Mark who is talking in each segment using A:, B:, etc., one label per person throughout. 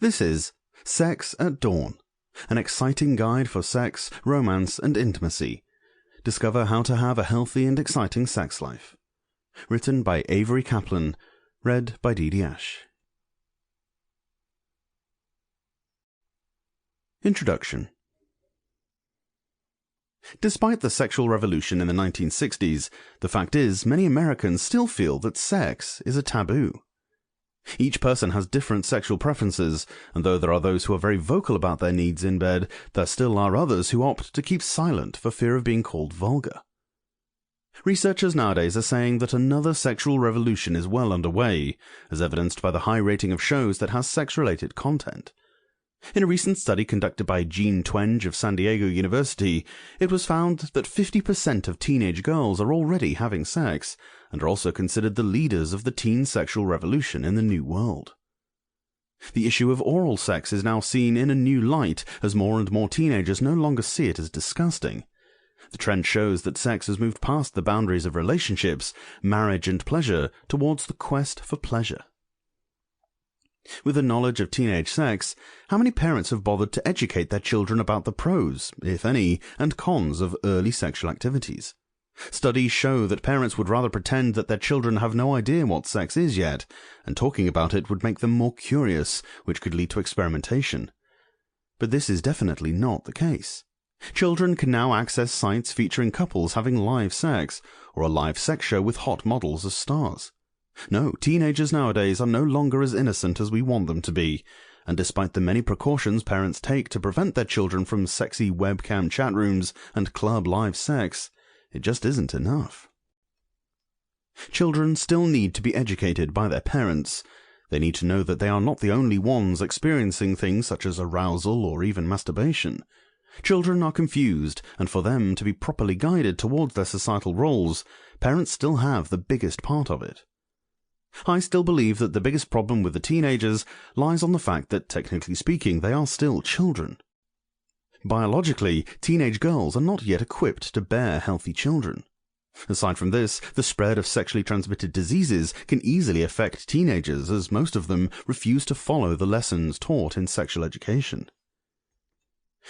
A: This is Sex at Dawn, an exciting guide for sex, romance, and intimacy. Discover how to have a healthy and exciting sex life. Written by Avery Kaplan, read by Deedee Ash. Introduction. Despite the sexual revolution in the 1960s, the fact is many Americans still feel that sex is a taboo. Each person has different sexual preferences, and though there are those who are very vocal about their needs in bed, there still are others who opt to keep silent for fear of being called vulgar. Researchers nowadays are saying that another sexual revolution is well underway, as evidenced by the high rating of shows that has sex-related content. In a recent study conducted by Jean Twenge of San Diego University, it was found that 50% of teenage girls are already having sex, and are also considered the leaders of the teen sexual revolution in the New World. The issue of oral sex is now seen in a new light, as more and more teenagers no longer see it as disgusting. The trend shows that sex has moved past the boundaries of relationships, marriage, and pleasure towards the quest for pleasure. With the knowledge of teenage sex, how many parents have bothered to educate their children about the pros, if any, and cons of early sexual activities? Studies show that parents would rather pretend that their children have no idea what sex is yet, and talking about it would make them more curious, which could lead to experimentation. But this is definitely not the case. Children can now access sites featuring couples having live sex, or a live sex show with hot models as stars. No, teenagers nowadays are no longer as innocent as we want them to be, and despite the many precautions parents take to prevent their children from sexy webcam chat rooms and club live sex, it just isn't enough. Children still need to be educated by their parents. They need to know that they are not the only ones experiencing things such as arousal or even masturbation. Children are confused, and for them to be properly guided towards their societal roles, parents still have the biggest part of it. I still believe that the biggest problem with the teenagers lies on the fact that, technically speaking, they are still children. Biologically, teenage girls are not yet equipped to bear healthy children. Aside from this, the spread of sexually transmitted diseases can easily affect teenagers, as most of them refuse to follow the lessons taught in sexual education.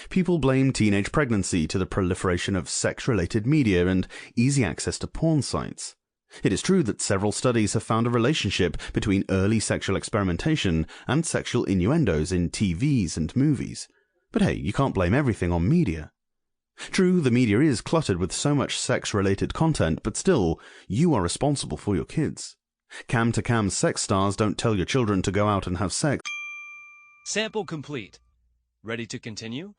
A: People blame teenage pregnancy to the proliferation of sex-related media and easy access to porn sites. It is true that several studies have found a relationship between early sexual experimentation and sexual innuendos in TVs and movies. But hey, you can't blame everything on media. True, the media is cluttered with so much sex-related content, but still, you are responsible for your kids. Cam-to-cam sex stars don't tell your children to go out and have sex.
B: Sample complete. Ready to continue?